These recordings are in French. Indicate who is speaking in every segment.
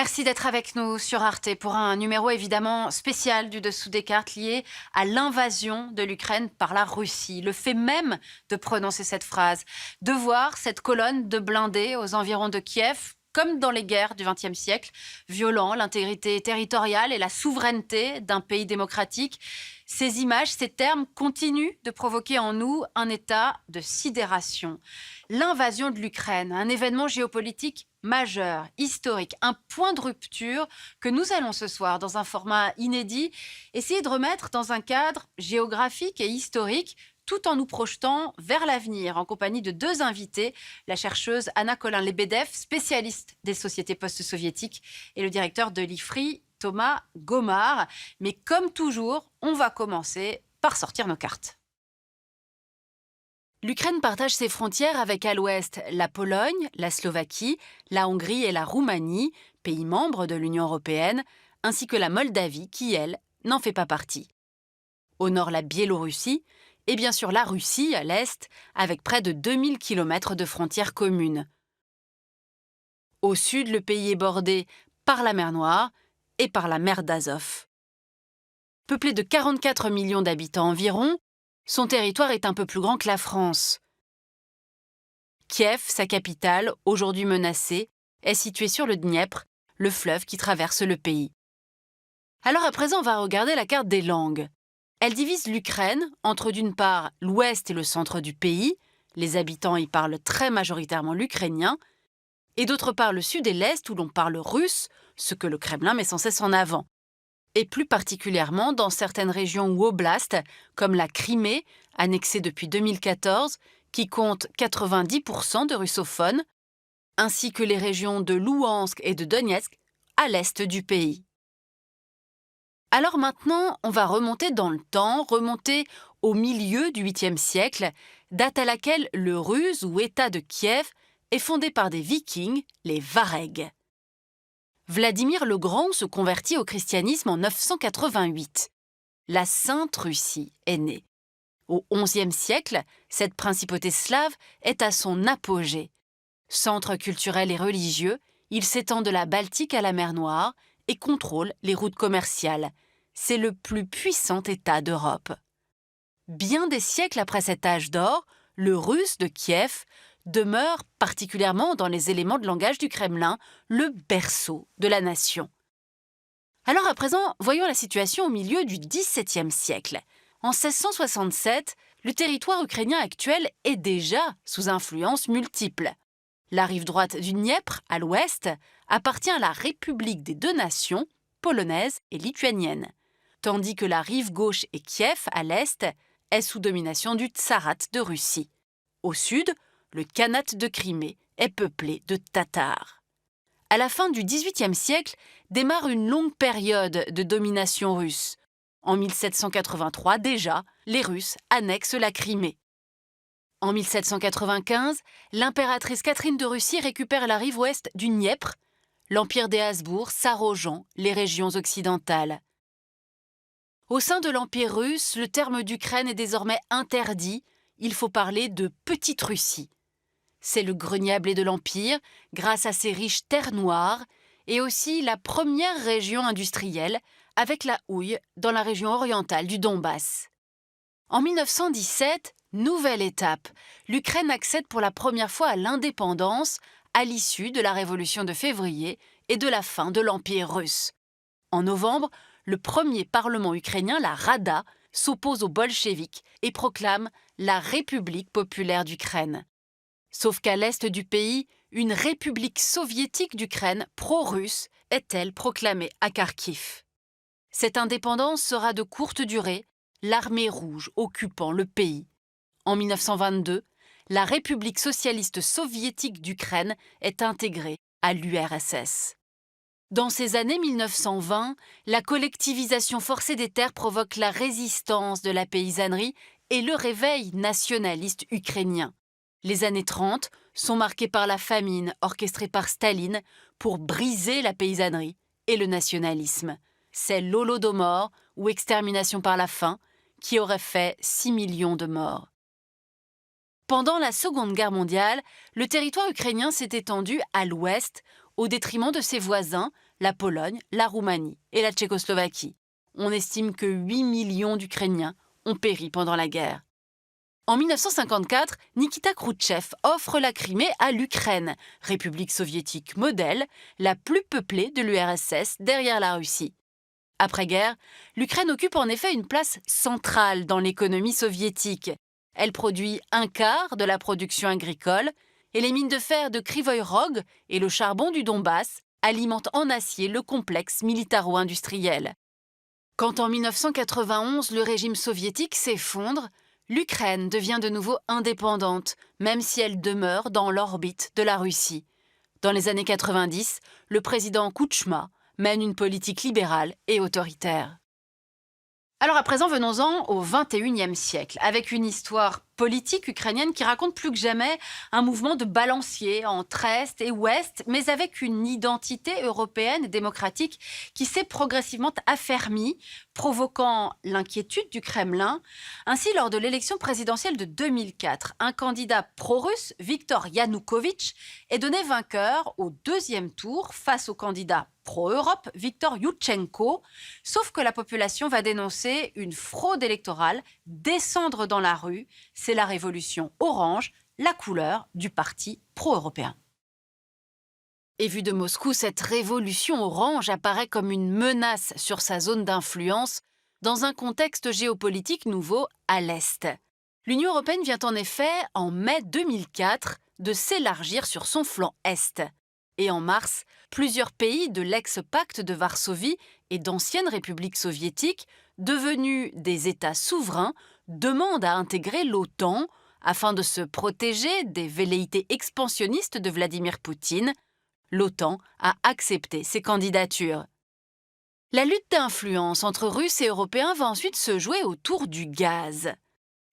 Speaker 1: Merci d'être avec nous sur Arte pour un numéro évidemment spécial du Dessous des cartes lié à l'invasion de l'Ukraine par la Russie. Le fait même de prononcer cette phrase, de voir cette colonne de blindés aux environs de Kiev, comme dans les guerres du XXe siècle, violant l'intégrité territoriale et la souveraineté d'un pays démocratique. Ces images, ces termes continuent de provoquer en nous un état de sidération. L'invasion de l'Ukraine, un événement géopolitique majeur, historique, un point de rupture que nous allons ce soir, dans un format inédit, essayer de remettre dans un cadre géographique et historique, tout en nous projetant vers l'avenir, en compagnie de deux invités, la chercheuse Anna Collin-Lebedev, spécialiste des sociétés post-soviétiques, et le directeur de l'IFRI, Thomas Gomard. Mais comme toujours, on va commencer par sortir nos cartes. L'Ukraine partage ses frontières avec à l'ouest la Pologne, la Slovaquie, la Hongrie et la Roumanie, pays membres de l'Union européenne, ainsi que la Moldavie qui, elle, n'en fait pas partie. Au nord, la Biélorussie et bien sûr la Russie à l'est, avec près de 2000 km de frontières communes. Au sud, le pays est bordé par la mer Noire et par la mer d'Azov. Peuplé de 44 millions d'habitants environ, son territoire est un peu plus grand que la France. Kiev, sa capitale, aujourd'hui menacée, est située sur le Dniepr, le fleuve qui traverse le pays. Alors à présent, on va regarder la carte des langues. Elle divise l'Ukraine entre d'une part l'ouest et le centre du pays, les habitants y parlent très majoritairement l'ukrainien, et d'autre part le sud et l'est où l'on parle russe, ce que le Kremlin met sans cesse en avant. Et plus particulièrement dans certaines régions ou oblasts, comme la Crimée, annexée depuis 2014, qui compte 90% de russophones, ainsi que les régions de Louhansk et de Donetsk, à l'est du pays. Alors maintenant, on va remonter dans le temps, remonter au milieu du 8e siècle, date à laquelle le Rus ou État de Kiev est fondé par des Vikings, les Varegs. Vladimir le Grand se convertit au christianisme en 988. La Sainte Russie est née. Au XIe siècle, cette principauté slave est à son apogée. Centre culturel et religieux, il s'étend de la Baltique à la mer Noire et contrôle les routes commerciales. C'est le plus puissant État d'Europe. Bien des siècles après cet âge d'or, le Russe de Kiev demeure, particulièrement dans les éléments de langage du Kremlin, le berceau de la nation. Alors à présent, voyons la situation au milieu du XVIIe siècle. En 1667, le territoire ukrainien actuel est déjà sous influence multiple. La rive droite du Dniepr, à l'ouest, appartient à la République des deux nations, polonaise et lituanienne, tandis que la rive gauche et Kiev, à l'est, est sous domination du Tsarat de Russie. Au sud, le Khanat de Crimée est peuplé de Tatars. À la fin du XVIIIe siècle démarre une longue période de domination russe. En 1783 déjà, les Russes annexent la Crimée. En 1795, l'impératrice Catherine de Russie récupère la rive ouest du Dniepr, l'empire des Habsbourg s'arrogeant les régions occidentales. Au sein de l'Empire russe, le terme d'Ukraine est désormais interdit, il faut parler de Petite Russie. C'est le grenier à blé de l'Empire, grâce à ses riches terres noires, et aussi la première région industrielle, avec la houille dans la région orientale du Donbass. En 1917, nouvelle étape, l'Ukraine accède pour la première fois à l'indépendance à l'issue de la Révolution de février et de la fin de l'Empire russe. En novembre, le premier parlement ukrainien, la Rada, s'oppose aux bolcheviks et proclame la République populaire d'Ukraine. Sauf qu'à l'est du pays, une république soviétique d'Ukraine pro-russe est-elle proclamée à Kharkiv. Cette indépendance sera de courte durée, l'armée rouge occupant le pays. En 1922, la République socialiste soviétique d'Ukraine est intégrée à l'URSS. Dans ces années 1920, la collectivisation forcée des terres provoque la résistance de la paysannerie et le réveil nationaliste ukrainien. Les années 30 sont marquées par la famine orchestrée par Staline pour briser la paysannerie et le nationalisme. C'est l'Holodomor, ou extermination par la faim, qui aurait fait 6 millions de morts. Pendant la Seconde Guerre mondiale, le territoire ukrainien s'est étendu à l'ouest, au détriment de ses voisins, la Pologne, la Roumanie et la Tchécoslovaquie. On estime que 8 millions d'Ukrainiens ont péri pendant la guerre. En 1954, Nikita Khrouchtchev offre la Crimée à l'Ukraine, république soviétique modèle, la plus peuplée de l'URSS derrière la Russie. Après-guerre, l'Ukraine occupe en effet une place centrale dans l'économie soviétique. Elle produit un quart de la production agricole et les mines de fer de Kryvyi Rog et le charbon du Donbass alimentent en acier le complexe militaro-industriel. Quand en 1991 le régime soviétique s'effondre, l'Ukraine devient de nouveau indépendante, même si elle demeure dans l'orbite de la Russie. Dans les années 90, le président Koutchma mène une politique libérale et autoritaire. Alors à présent, venons-en au XXIe siècle, avec une histoire politique ukrainienne qui raconte plus que jamais un mouvement de balancier entre Est et Ouest, mais avec une identité européenne et démocratique qui s'est progressivement affermie, provoquant l'inquiétude du Kremlin. Ainsi, lors de l'élection présidentielle de 2004, un candidat pro-russe, Viktor Yanukovych, est donné vainqueur au deuxième tour face au candidat pro-Europe, Viktor Youtchenko, sauf que la population va dénoncer une fraude électorale, descendre dans la rue. C'est la révolution orange, la couleur du parti pro-européen. Et vue de Moscou, cette révolution orange apparaît comme une menace sur sa zone d'influence dans un contexte géopolitique nouveau à l'Est. L'Union européenne vient en effet, en mai 2004, de s'élargir sur son flanc Est. Et en mars, plusieurs pays de l'ex-pacte de Varsovie et d'anciennes républiques soviétiques, devenus des États souverains, demandent à intégrer l'OTAN afin de se protéger des velléités expansionnistes de Vladimir Poutine. L'OTAN a accepté ces candidatures. La lutte d'influence entre Russes et Européens va ensuite se jouer autour du gaz.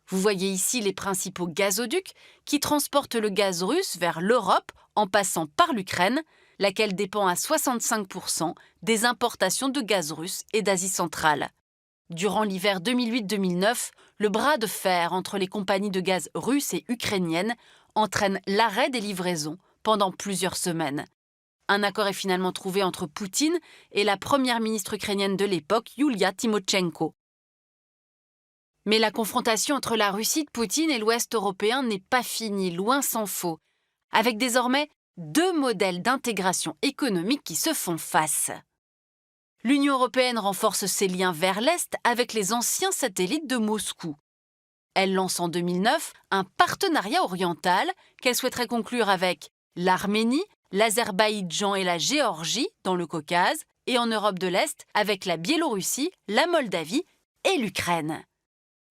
Speaker 1: Vous voyez ici les principaux gazoducs qui transportent le gaz russe vers l'Europe en passant par l'Ukraine, laquelle dépend à 65% des importations de gaz russe et d'Asie centrale. Durant l'hiver 2008-2009, le bras de fer entre les compagnies de gaz russes et ukrainiennes entraîne l'arrêt des livraisons pendant plusieurs semaines. Un accord est finalement trouvé entre Poutine et la première ministre ukrainienne de l'époque, Yulia Tymoshenko. Mais la confrontation entre la Russie de Poutine et l'Ouest européen n'est pas finie, loin s'en faut, avec désormais deux modèles d'intégration économique qui se font face. L'Union européenne renforce ses liens vers l'Est avec les anciens satellites de Moscou. Elle lance en 2009 un partenariat oriental qu'elle souhaiterait conclure avec l'Arménie, l'Azerbaïdjan et la Géorgie dans le Caucase, et en Europe de l'Est avec la Biélorussie, la Moldavie et l'Ukraine.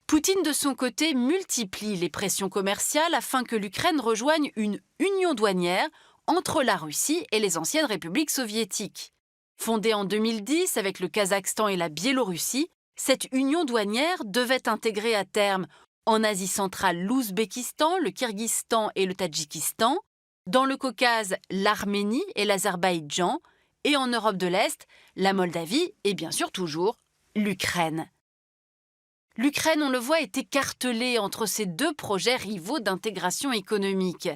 Speaker 1: Poutine, de son côté, multiplie les pressions commerciales afin que l'Ukraine rejoigne une union douanière entre la Russie et les anciennes républiques soviétiques. Fondée en 2010 avec le Kazakhstan et la Biélorussie, cette union douanière devait intégrer à terme en Asie centrale l'Ouzbékistan, le Kirghizstan et le Tadjikistan, dans le Caucase l'Arménie et l'Azerbaïdjan, et en Europe de l'Est la Moldavie et bien sûr toujours l'Ukraine. L'Ukraine, on le voit, est écartelée entre ces deux projets rivaux d'intégration économique.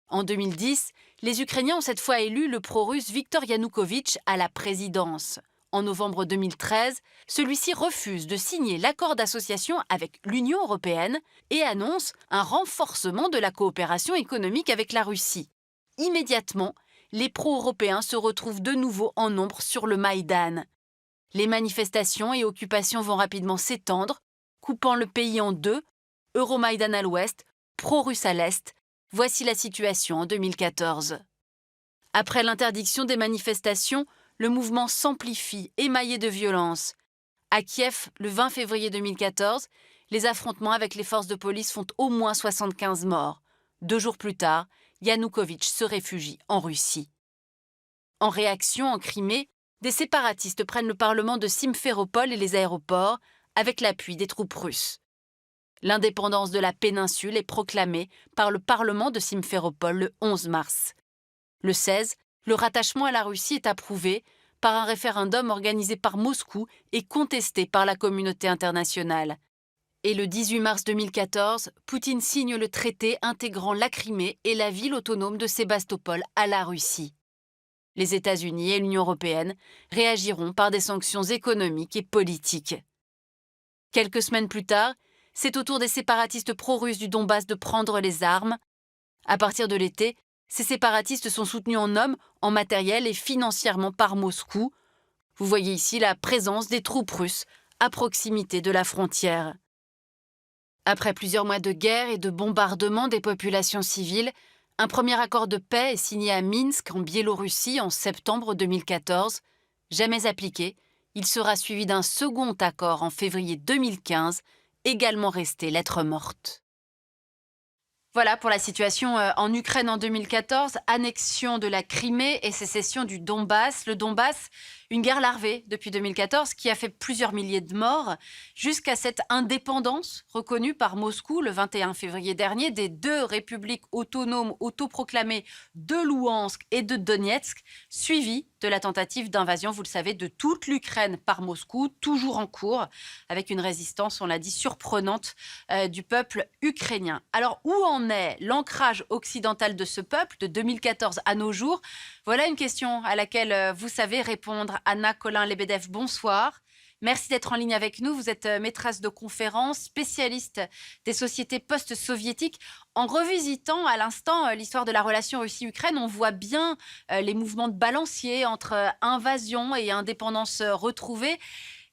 Speaker 1: En 2010, les Ukrainiens ont cette fois élu le pro-russe Viktor Yanukovych à la présidence. En novembre 2013, celui-ci refuse de signer l'accord d'association avec l'Union européenne et annonce un renforcement de la coopération économique avec la Russie. Immédiatement, les pro-européens se retrouvent de nouveau en nombre sur le Maïdan. Les manifestations et occupations vont rapidement s'étendre, coupant le pays en deux, Euromaïdan à l'ouest, pro-russe à l'est. Voici la situation en 2014. Après l'interdiction des manifestations, le mouvement s'amplifie, émaillé de violence. À Kiev, le 20 février 2014, les affrontements avec les forces de police font au moins 75 morts. 2 jours plus tard, Yanukovych se réfugie en Russie. En réaction, en Crimée, des séparatistes prennent le parlement de Simferopol et les aéroports, avec l'appui des troupes russes. L'indépendance de la péninsule est proclamée par le Parlement de Simferopol le 11 mars. Le 16, le rattachement à la Russie est approuvé par un référendum organisé par Moscou et contesté par la communauté internationale. Et le 18 mars 2014, Poutine signe le traité intégrant la Crimée et la ville autonome de Sébastopol à la Russie. Les États-Unis et l'Union européenne réagiront par des sanctions économiques et politiques. Quelques semaines plus tard, c'est au tour des séparatistes pro-russes du Donbass de prendre les armes. À partir de l'été, ces séparatistes sont soutenus en hommes, en matériel et financièrement par Moscou. Vous voyez ici la présence des troupes russes à proximité de la frontière. Après plusieurs mois de guerre et de bombardement des populations civiles, un premier accord de paix est signé à Minsk, en Biélorussie, en septembre 2014. Jamais appliqué, il sera suivi d'un second accord en février 2015, également resté lettre morte. Voilà pour la situation en Ukraine en 2014, annexion de la Crimée et sécession du Donbass. Le Donbass, une guerre larvée depuis 2014 qui a fait plusieurs milliers de morts, jusqu'à cette indépendance reconnue par Moscou le 21 février dernier des deux républiques autonomes autoproclamées de Louhansk et de Donetsk, suivie de la tentative d'invasion, vous le savez, de toute l'Ukraine par Moscou, toujours en cours, avec une résistance, on l'a dit, surprenante du peuple ukrainien. Alors, où en est l'ancrage occidental de ce peuple de 2014 à nos jours? Voilà une question à laquelle vous savez répondre. Anna Colin-Lebedev, bonsoir. Merci d'être en ligne avec nous. Vous êtes maîtresse de conférences, spécialiste des sociétés post-soviétiques. En revisitant à l'instant l'histoire de la relation Russie-Ukraine, on voit bien les mouvements de balancier entre invasion et indépendance retrouvée.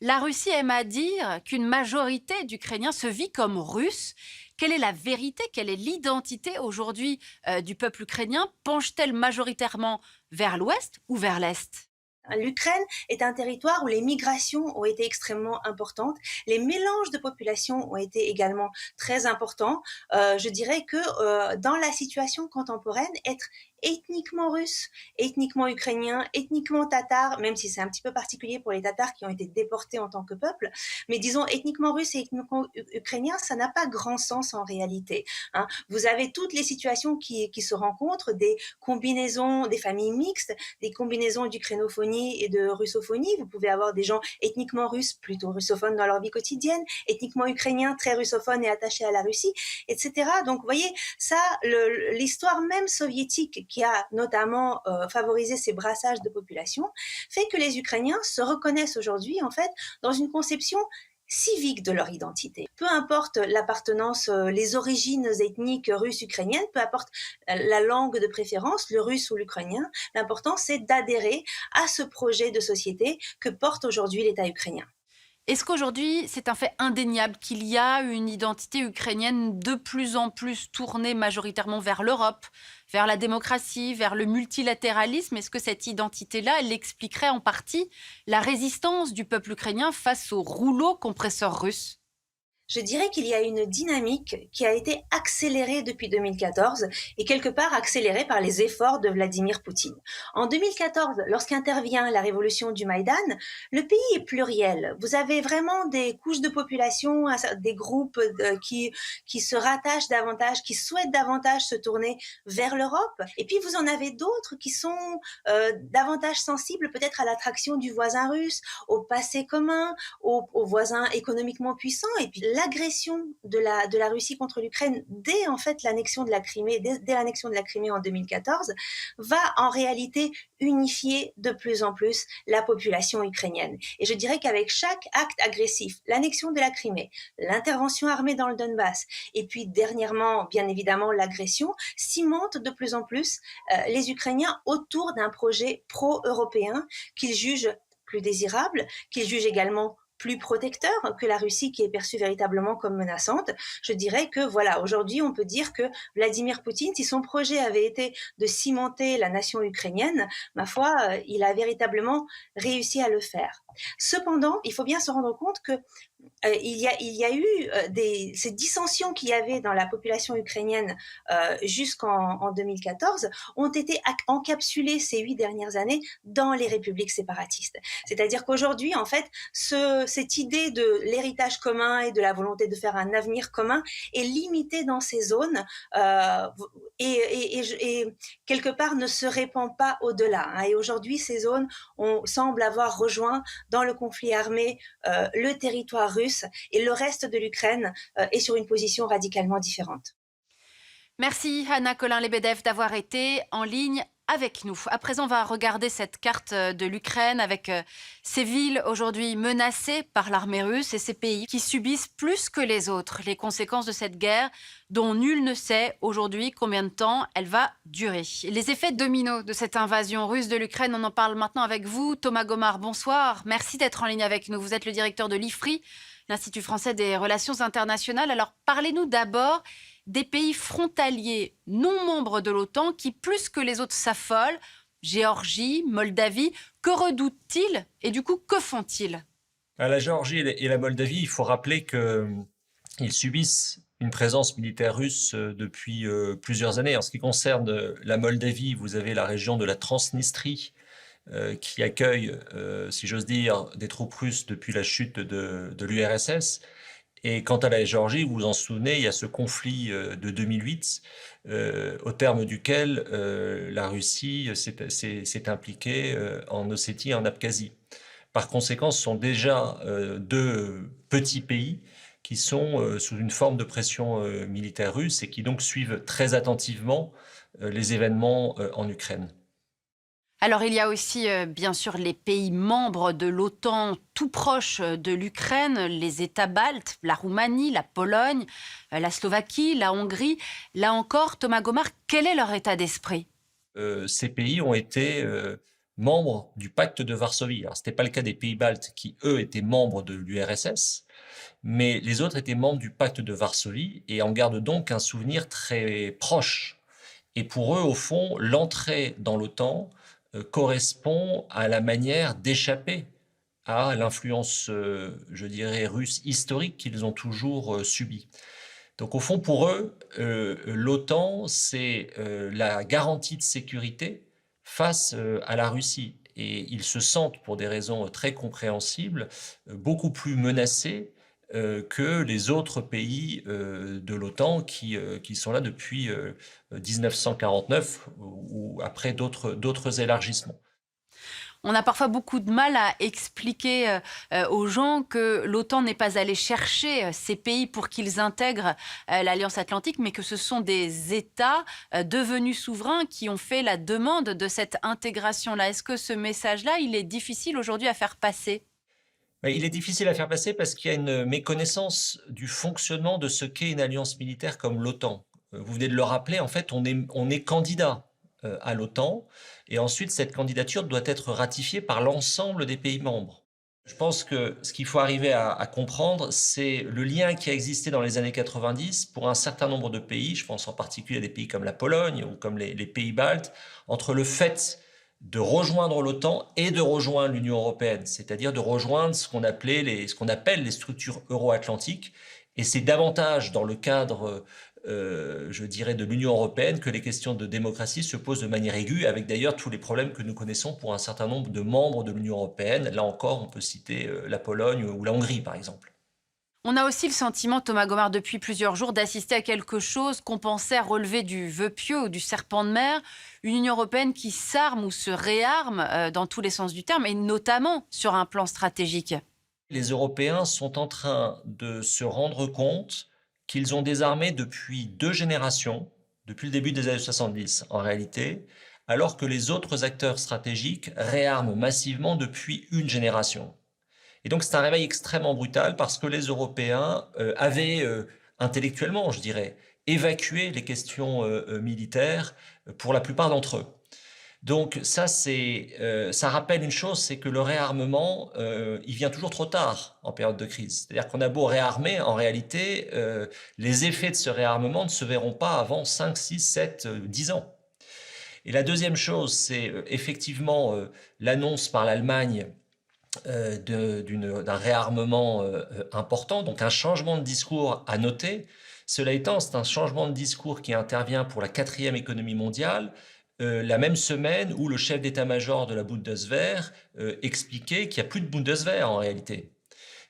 Speaker 1: La Russie aime à dire qu'une majorité d'Ukrainiens se vit comme russe. Quelle est la vérité? Quelle est l'identité aujourd'hui du peuple ukrainien? Penche-t-elle majoritairement vers l'ouest ou vers l'est?
Speaker 2: L'Ukraine est un territoire où les migrations ont été extrêmement importantes. Les mélanges de populations ont été également très importants. Je dirais que dans la situation contemporaine, être ethniquement russe, ethniquement ukrainien, ethniquement tatar, même si c'est un petit peu particulier pour les Tatars qui ont été déportés en tant que peuple, mais disons ethniquement russe et ethniquement ukrainien, ça n'a pas grand sens en réalité. Hein. Vous avez toutes les situations qui se rencontrent, des combinaisons, des familles mixtes, des combinaisons d'ukrainophonie et de russophonie. Vous pouvez avoir des gens ethniquement russes, plutôt russophones dans leur vie quotidienne, ethniquement ukrainiens, très russophones et attachés à la Russie, etc. Donc, vous voyez, ça, l'histoire même soviétique qui a notamment favorisé ces brassages de population, fait que les Ukrainiens se reconnaissent aujourd'hui, en fait, dans une conception civique de leur identité. Peu importe l'appartenance, les origines ethniques russes ukrainiennes, peu importe la langue de préférence, le russe ou l'ukrainien, l'important c'est d'adhérer à ce projet de société que porte aujourd'hui l'État ukrainien.
Speaker 1: Est-ce qu'aujourd'hui, c'est un fait indéniable qu'il y a une identité ukrainienne de plus en plus tournée majoritairement vers l'Europe, vers la démocratie, vers le multilatéralisme? Est-ce que cette identité-là, elle expliquerait en partie la résistance du peuple ukrainien face au rouleau compresseur russe?
Speaker 2: Je dirais qu'il y a une dynamique qui a été accélérée depuis 2014 et quelque part accélérée par les efforts de Vladimir Poutine. En 2014, lorsqu'intervient la révolution du Maïdan, le pays est pluriel. Vous avez vraiment des couches de population, des groupes qui se rattachent davantage, qui souhaitent davantage se tourner vers l'Europe. Et puis vous en avez d'autres qui sont davantage sensibles peut-être à l'attraction du voisin russe, au passé commun, aux voisins économiquement puissants. Et puis l'agression de la Russie contre l'Ukraine dès en fait l'annexion de la Crimée, dès l'annexion de la Crimée en 2014, va en réalité unifier de plus en plus la population ukrainienne. Et je dirais qu'avec chaque acte agressif, l'annexion de la Crimée, l'intervention armée dans le Donbass, et puis dernièrement, bien évidemment, l'agression, cimente de plus en plus les Ukrainiens autour d'un projet pro-européen qu'ils jugent plus désirable, qu'ils jugent également plus protecteur que la Russie qui est perçue véritablement comme menaçante. Je dirais que voilà, aujourd'hui, on peut dire que Vladimir Poutine, si son projet avait été de cimenter la nation ukrainienne, ma foi, il a véritablement réussi à le faire. Cependant, il faut bien se rendre compte que il y a eu ces dissensions qu'il y avait dans la population ukrainienne jusqu'en 2014 ont été encapsulées ces 8 dernières années dans les républiques séparatistes. C'est-à-dire qu'aujourd'hui, en fait, cette idée de l'héritage commun et de la volonté de faire un avenir commun est limitée dans ces zones et quelque part ne se répand pas au-delà. Hein. Et aujourd'hui, ces zones semblent avoir rejoint dans le conflit armé le territoire russe et le reste de l'Ukraine est sur une position radicalement différente.
Speaker 1: Merci Anna Colin-Lebedev d'avoir été en ligne avec nous. À présent, on va regarder cette carte de l'Ukraine avec ces villes aujourd'hui menacées par l'armée russe et ces pays qui subissent plus que les autres les conséquences de cette guerre dont nul ne sait aujourd'hui combien de temps elle va durer. Les effets dominos de cette invasion russe de l'Ukraine, on en parle maintenant avec vous. Thomas Gomard, bonsoir. Merci d'être en ligne avec nous. Vous êtes le directeur de l'IFRI, l'Institut français des relations internationales. Alors, parlez-nous d'abord des pays frontaliers non membres de l'OTAN qui, plus que les autres, s'affolent. Géorgie, Moldavie, que redoutent-ils et du coup, que font-ils?
Speaker 3: La Géorgie et la Moldavie, il faut rappeler qu'ils subissent une présence militaire russe depuis plusieurs années. En ce qui concerne la Moldavie, vous avez la région de la Transnistrie qui accueille, si j'ose dire, des troupes russes depuis la chute de l'URSS. Et quant à la Géorgie, vous vous en souvenez, il y a ce conflit de 2008 au terme duquel la Russie s'est impliquée en Ossétie et en Abkhazie. Par conséquent, ce sont déjà deux petits pays qui sont sous une forme de pression militaire russe et qui donc suivent très attentivement les événements en Ukraine.
Speaker 1: Alors, il y a aussi, bien sûr, les pays membres de l'OTAN tout proches de l'Ukraine, les États baltes, la Roumanie, la Pologne, la Slovaquie, la Hongrie. Là encore, Thomas Gomard, quel est leur état d'esprit?
Speaker 3: Ces pays ont été membres du pacte de Varsovie. Alors, ce n'était pas le cas des pays baltes qui, eux, étaient membres de l'URSS, mais les autres étaient membres du pacte de Varsovie et en gardent donc un souvenir très proche. Et pour eux, au fond, l'entrée dans l'OTAN correspond à la manière d'échapper à l'influence, je dirais, russe historique qu'ils ont toujours subie. Donc au fond, pour eux, l'OTAN, c'est la garantie de sécurité face à la Russie. Et ils se sentent, pour des raisons très compréhensibles, beaucoup plus menacés que les autres pays de l'OTAN qui sont là depuis 1949 ou après d'autres élargissements.
Speaker 1: On a parfois beaucoup de mal à expliquer aux gens que l'OTAN n'est pas allé chercher ces pays pour qu'ils intègrent l'Alliance Atlantique, mais que ce sont des États devenus souverains qui ont fait la demande de cette intégration-là. Est-ce que ce message-là, il est difficile aujourd'hui à faire passer?
Speaker 3: Il est difficile à faire passer parce qu'il y a une méconnaissance du fonctionnement de ce qu'est une alliance militaire comme l'OTAN. Vous venez de le rappeler, en fait, on est candidat à l'OTAN et ensuite cette candidature doit être ratifiée par l'ensemble des pays membres. Je pense que ce qu'il faut arriver à comprendre, c'est le lien qui a existé dans les années 90 pour un certain nombre de pays, je pense en particulier à des pays comme la Pologne ou comme les pays baltes, entre le fait de rejoindre l'OTAN et de rejoindre l'Union européenne, c'est-à-dire de rejoindre ce qu'on appelle les structures euro-atlantiques. Et c'est davantage dans le cadre, je dirais, de l'Union européenne que les questions de démocratie se posent de manière aiguë, avec d'ailleurs tous les problèmes que nous connaissons pour un certain nombre de membres de l'Union européenne. Là encore, on peut citer la Pologne ou la Hongrie, par exemple.
Speaker 1: On a aussi le sentiment, Thomas Gomard, depuis plusieurs jours, d'assister à quelque chose qu'on pensait relever du vœu pieux ou du serpent de mer, une Union européenne qui s'arme ou se réarme dans tous les sens du terme, et notamment sur un plan stratégique.
Speaker 3: Les Européens sont en train de se rendre compte qu'ils ont désarmé depuis 2 générations, depuis le début des années 70 en réalité, alors que les autres acteurs stratégiques réarment massivement depuis 1 génération. Et donc c'est un réveil extrêmement brutal parce que les Européens avaient intellectuellement, je dirais, évacué les questions militaires pour la plupart d'entre eux. Donc ça rappelle une chose, c'est que le réarmement, il vient toujours trop tard en période de crise. C'est-à-dire qu'on a beau réarmer, en réalité, les effets de ce réarmement ne se verront pas avant 5, 6, 7, 10 ans. Et la deuxième chose, c'est effectivement l'annonce par l'Allemagne d'un réarmement important, donc un changement de discours à noter. Cela étant, c'est un changement de discours qui intervient pour la 4e économie mondiale, la même semaine où le chef d'état-major de la Bundeswehr expliquait qu'il n'y a plus de Bundeswehr en réalité.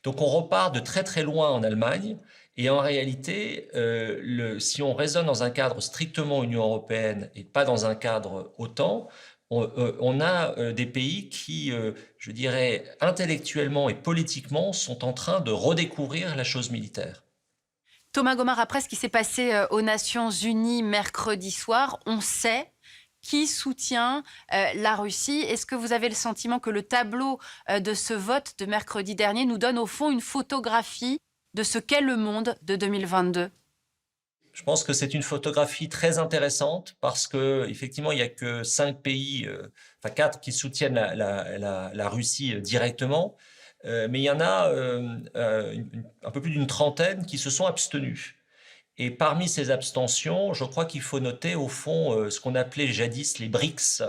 Speaker 3: Donc on repart de très très loin en Allemagne, et en réalité, si on raisonne dans un cadre strictement Union européenne et pas dans un cadre OTAN, on a des pays qui, je dirais, intellectuellement et politiquement, sont en train de redécouvrir la chose militaire.
Speaker 1: Thomas Gomard, après ce qui s'est passé aux Nations Unies mercredi soir, on sait qui soutient la Russie. Est-ce que vous avez le sentiment que le tableau de ce vote de mercredi dernier nous donne au fond une photographie de ce qu'est le monde de 2022?
Speaker 3: Je pense que c'est une photographie très intéressante parce que effectivement, il n'y a que 5 pays, enfin 4 qui soutiennent la Russie directement, mais il y en a un peu plus d'une trentaine qui se sont abstenus. Et parmi ces abstentions, je crois qu'il faut noter au fond ce qu'on appelait jadis les BRICS,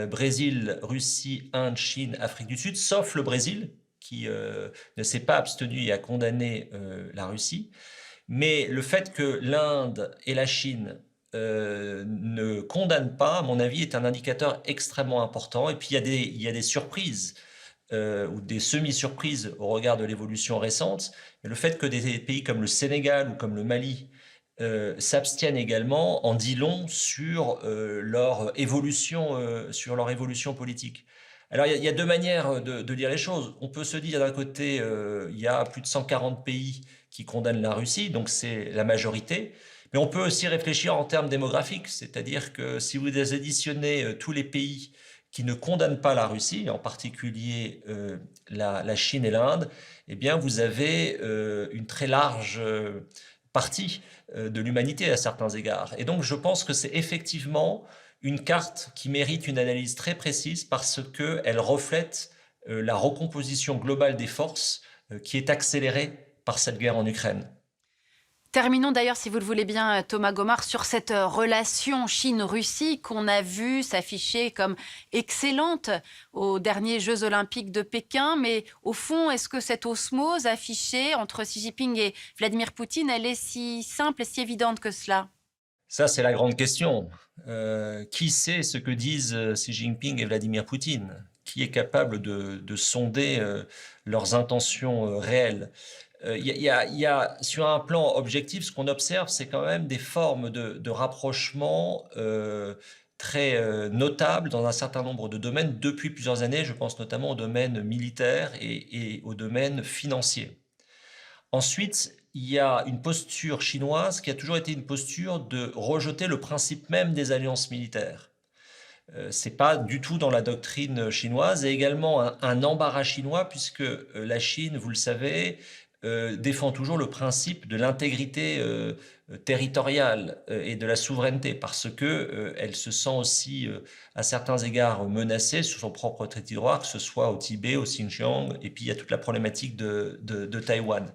Speaker 3: Brésil, Russie, Inde, Chine, Afrique du Sud, sauf le Brésil qui ne s'est pas abstenu et a condamné la Russie. Mais le fait que l'Inde et la Chine ne condamnent pas, à mon avis, est un indicateur extrêmement important. Et puis il y a des surprises ou des semi-surprises au regard de l'évolution récente. Mais le fait que des pays comme le Sénégal ou comme le Mali s'abstiennent également en dit long sur leur évolution politique. Alors il y a deux manières de lire les choses. On peut se dire d'un côté, il y a plus de 140 pays qui condamnent la Russie, donc c'est la majorité. Mais on peut aussi réfléchir en termes démographiques, c'est-à-dire que si vous additionnez tous les pays qui ne condamnent pas la Russie, en particulier la Chine et l'Inde, eh bien vous avez une très large partie de l'humanité à certains égards. Et donc je pense que c'est effectivement une carte qui mérite une analyse très précise parce qu'elle reflète la recomposition globale des forces qui est accélérée par cette guerre en Ukraine.
Speaker 1: Terminons d'ailleurs, si vous le voulez bien, Thomas Gomart, sur cette relation Chine-Russie qu'on a vue s'afficher comme excellente aux derniers Jeux Olympiques de Pékin. Mais au fond, est-ce que cette osmose affichée entre Xi Jinping et Vladimir Poutine, elle est si simple et si évidente que cela?
Speaker 3: Ça, c'est la grande question. Qui sait ce que disent Xi Jinping et Vladimir Poutine? Qui est capable de sonder leurs intentions réelles? Il y a, sur un plan objectif, ce qu'on observe, c'est quand même des formes de rapprochement très notables dans un certain nombre de domaines depuis plusieurs années. Je pense notamment au domaine militaire et au domaine financier. Ensuite, il y a une posture chinoise qui a toujours été une posture de rejeter le principe même des alliances militaires. Ce n'est pas du tout dans la doctrine chinoise, et également un embarras chinois, puisque la Chine, vous le savez, défend toujours le principe de l'intégrité territoriale et de la souveraineté, parce que elle se sent aussi, à certains égards, menacée sur son propre territoire, que ce soit au Tibet, au Xinjiang, et puis il y a toute la problématique de Taïwan.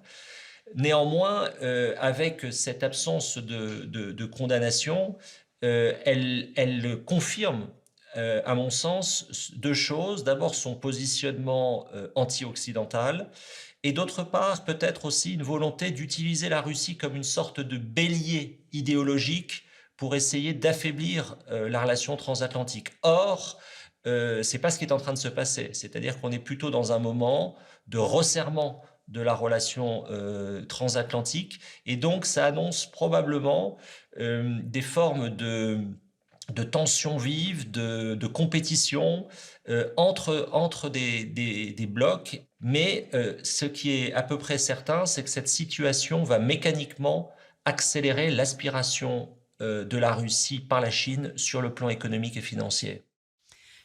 Speaker 3: Néanmoins, avec cette absence de condamnation, elle confirme, à mon sens, deux choses. D'abord, son positionnement anti-occidental, et d'autre part, peut-être aussi une volonté d'utiliser la Russie comme une sorte de bélier idéologique pour essayer d'affaiblir la relation transatlantique. Or, c'est pas ce qui est en train de se passer. C'est-à-dire qu'on est plutôt dans un moment de resserrement de la relation transatlantique, et donc ça annonce probablement des formes de tensions vives, de compétition entre des blocs. Mais ce qui est à peu près certain, c'est que cette situation va mécaniquement accélérer l'aspiration de la Russie par la Chine sur le plan économique et financier.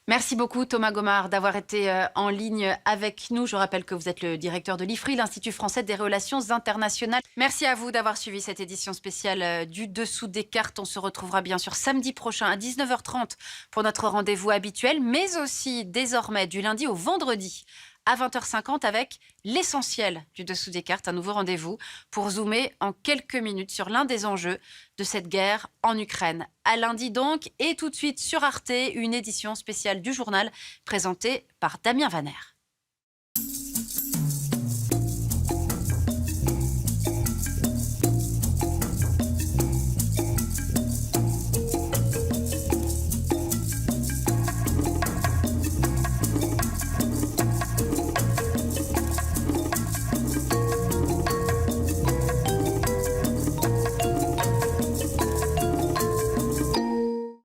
Speaker 1: Merci beaucoup Thomas Gomart d'avoir été en ligne avec nous. Je rappelle que vous êtes le directeur de l'IFRI, l'Institut français des relations internationales. Merci à vous d'avoir suivi cette édition spéciale du Dessous des cartes. On se retrouvera bien sûr samedi prochain à 19h30 pour notre rendez-vous habituel, mais aussi désormais du lundi au vendredi à 20h50 avec l'essentiel du Dessous des cartes, un nouveau rendez-vous pour zoomer en quelques minutes sur l'un des enjeux de cette guerre en Ukraine. À lundi donc, et tout de suite sur Arte, une édition spéciale du journal présentée par Damien Vaner.